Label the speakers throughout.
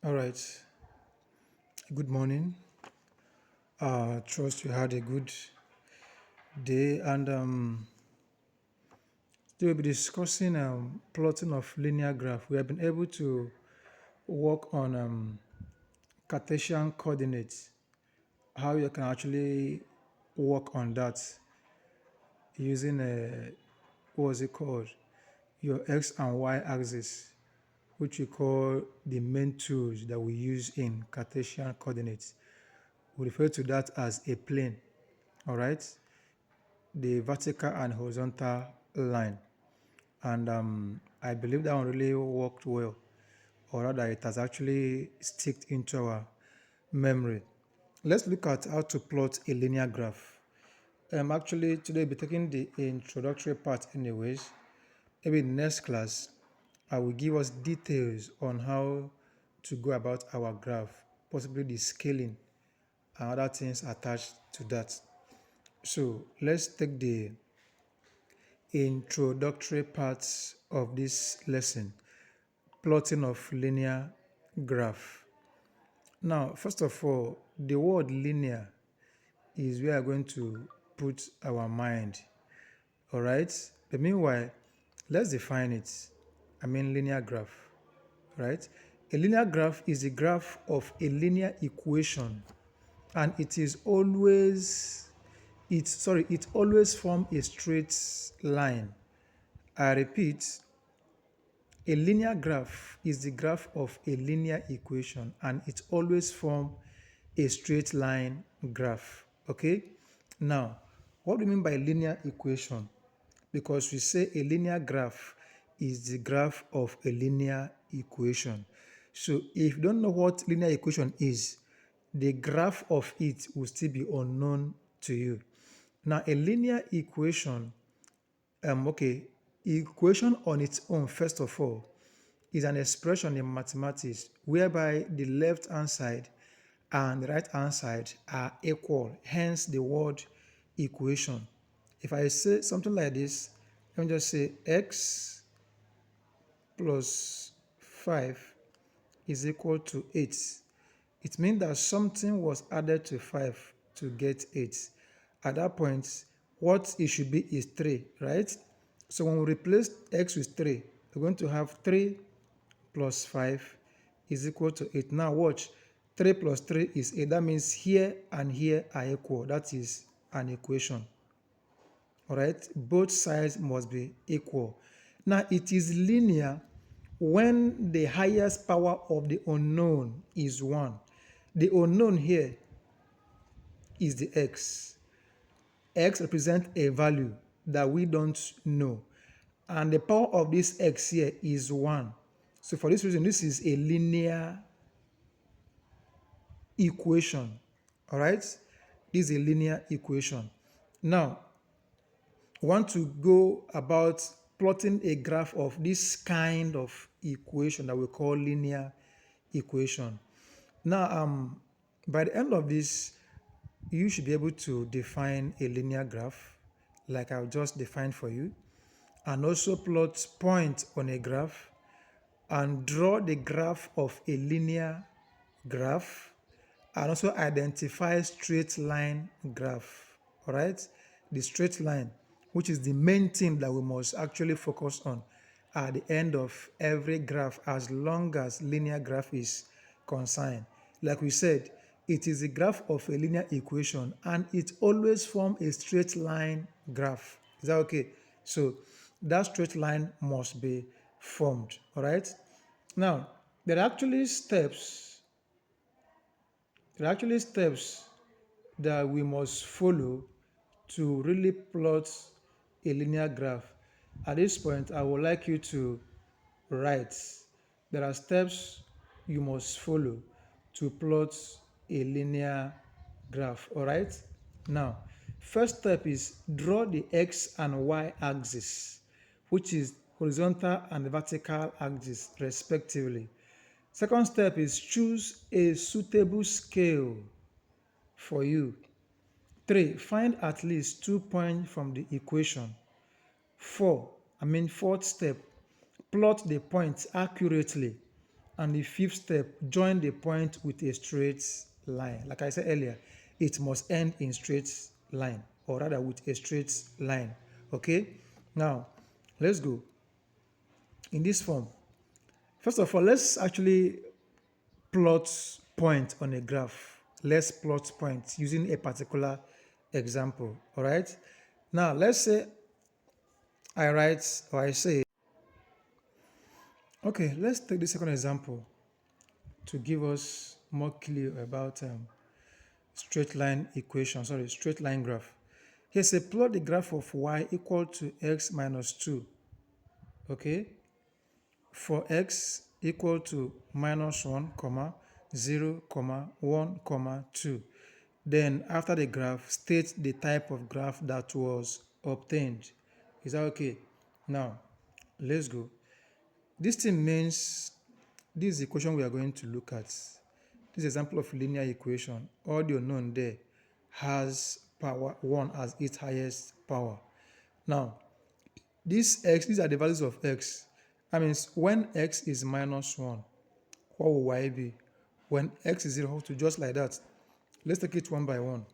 Speaker 1: All right. Good morning. Trust you had a good day, and today we'll be discussing plotting of linear graph. We have been able to work on Cartesian coordinates, how you can actually work on that using what was it called? Your x and y axis, which we call the main tools that we use in Cartesian coordinates. We refer to that as a plane. All right. The vertical and horizontal line. And I believe that one really worked well, or rather, it has actually sticked into our memory. Let's look at how to plot a linear graph. Actually, today we'll be taking the introductory part, anyways. Maybe in the next class, I will give us details on how to go about our graph, possibly the scaling and other things attached to that. So let's take the introductory parts of this lesson, plotting of linear graph. Now, first of all, the word linear is where we are going to put our mind. All right. But meanwhile, let's define it. I mean, linear graph. Right. A linear graph is a graph of a linear equation, and it always forms a straight line. I repeat, a linear graph is the graph of a linear equation, and it always forms a straight line graph. Okay? Now, what do we mean by linear equation? Because we say a linear graph is the graph of a linear equation. So if you don't know what linear equation is, the graph of it will still be unknown to you. Now, a linear equation, equation on its own, first of all, is an expression in mathematics whereby the left hand side and the right hand side are equal, hence the word equation. If I say something like this, let me just say x plus 5 is equal to 8. It means that something was added to 5 to get 8. At that point, what it should be is 3, right? So when we replace x with 3, we're going to have 3 plus 5 is equal to 8. Now watch, 3 plus 3 is 8. That means here and here are equal. That is an equation. All right, both sides must be equal. Now it is linear when the highest power of the unknown is 1. The unknown here is the x. X represents a value that we don't know. And the power of this x here is 1. So for this reason, this is a linear equation. All right? This is a linear equation. Now, want to go about plotting a graph of this kind of equation that we call linear equation. Now, by the end of this, you should be able to define a linear graph like I've just defined for you, and also plot points on a graph and draw the graph of a linear graph, and also identify straight line graph. All right, the straight line, which is the main thing that we must actually focus on at the end of every graph, as long as linear graph is concerned. Like we said, it is a graph of a linear equation, and it always forms a straight line graph. Is that okay? So that straight line must be formed. All right. Now, there are actually steps. There are actually steps that we must follow to really plot a linear graph. At this point, I would like you to write. There are steps you must follow to plot a linear graph. All right. Now, first step is draw the x and y axis, which is horizontal and vertical axis respectively. Second step is choose a suitable scale for you. 3. Find at least 2 points from the equation. Fourth step, plot the points accurately. And the fifth step, join the point with a straight line. Like I said earlier, it must end in straight line, or rather with a straight line. Okay? Now, let's go. In this form, first of all, let's actually plot point on a graph. Let's plot point using a particular example. All right? Now, let's say I say, okay, let's take the second example to give us more clue about straight line straight line graph. Here say plot the graph of y equal to x minus 2, okay, for x equal to minus 1, comma, 0, comma, 1, comma, 2. Then after the graph, state the type of graph that was obtained. Is that okay? Now, let's go. This thing means this equation we are going to look at. This example of linear equation, all the unknown there has power 1 as its highest power. Now, these are the values of x. That means when x is minus 1, what will y be? When x is 0, to just like that. Let's take it one by one.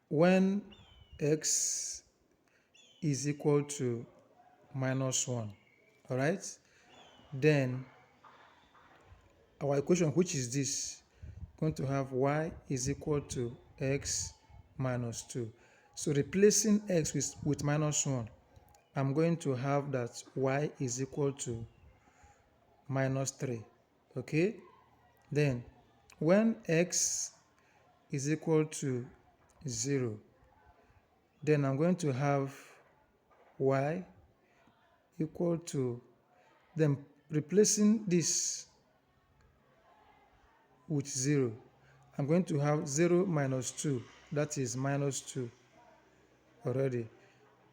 Speaker 1: When x is equal to minus 1, all right? Then our equation, which is this, going to have y is equal to x minus 2. So replacing x with minus 1, I'm going to have that y is equal to minus 3. Okay? Then when x is equal to 0, then I'm going to have y equal to, then replacing this with 0, I'm going to have 0 minus 2, that is minus 2 already.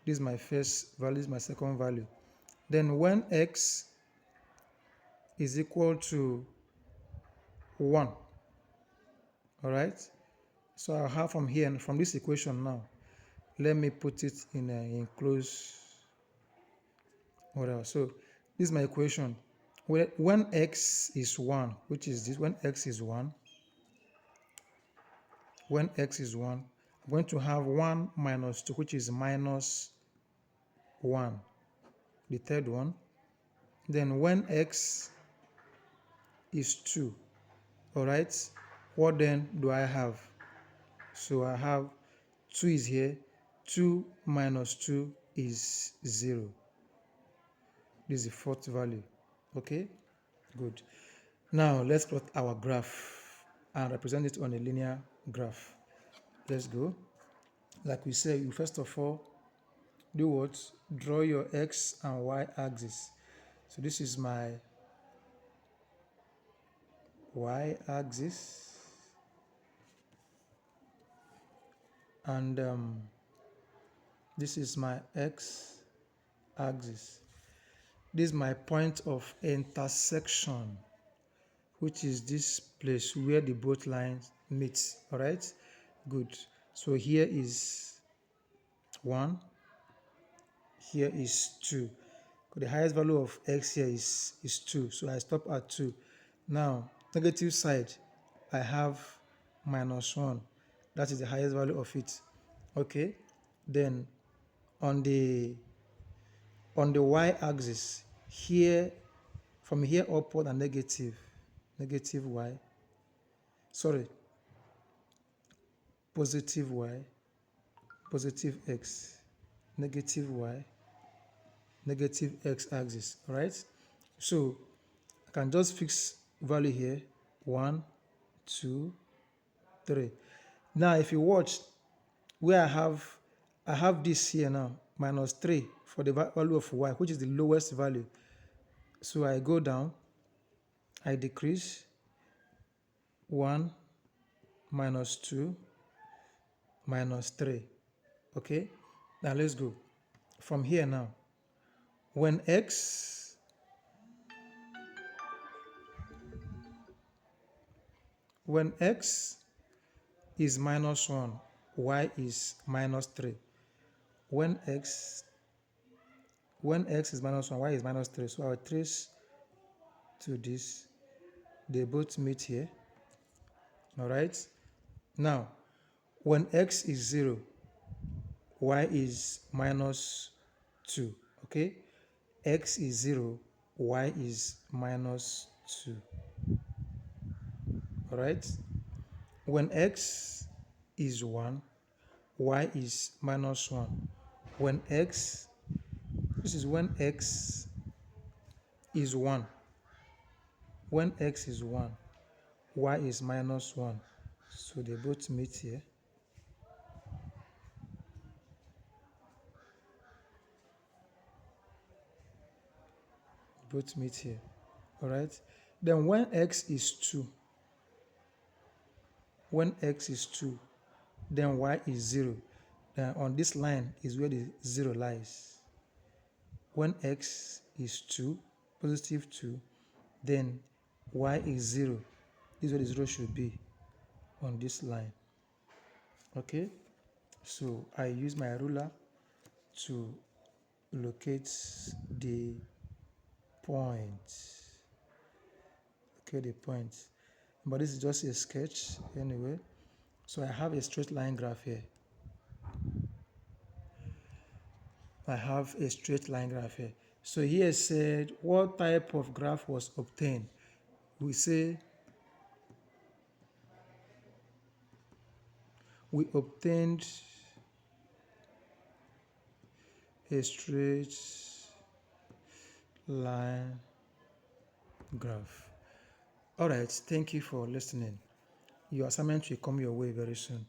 Speaker 1: This is my first value, this is my second value. Then when x is equal to 1, all right? So I'll have from here, from this equation now, let me put it in a enclosed order. So this is my equation. When x is 1, which is this, when x is 1, I'm going to have 1 minus 2, which is minus 1, the third one. Then when x is 2, all right, what then do I have? So I have 2 is here, 2 minus 2 is 0. This is the fourth value. Okay, good. Now let's plot our graph and represent it on a linear graph. Let's go. Like we said, you first of all do what? Draw your x and y axis. So this is my y axis, and this is my x axis. This is my point of intersection, which is this place where the both lines meet. All right, good. So here is 1, here is 2. The highest value of x here is 2, so I stop at 2. Now, negative side, I have minus 1. That is the highest value of it. Okay, then on the y-axis, here, from here upward and negative y, positive y, positive x, negative y, negative x-axis. All right, so I can just fix value here, 1, 2, 3. Now if you watch where I have this here now, minus 3 for the value of y, which is the lowest value. So I go down, I decrease, 1, minus 2, minus 3. Okay, now let's go from here. Now when x is minus 1, y is minus 3. When x When x is minus 1, y is minus 3. So I will trace to this. They both meet here. All right. Now, when x is 0, y is minus 2. Okay. X is 0, y is minus 2. All right. When x is 1, y is minus 1. When x, this is when x is 1. When x is 1, y is minus 1. So they both meet here. Both meet here. All right. Then when x is 2, when x is 2, then y is 0. Then on this line is where the 0 lies. When x is 2, positive 2, then y is 0. This is where the 0 should be on this line. Okay, so I use my ruler to locate the point. Okay, the point. But this is just a sketch anyway. So I have a straight line graph here. I have a straight line graph here. So here said what type of graph was obtained. We say we obtained a straight line graph. All right, thank you for listening. Your assignment will come your way very soon.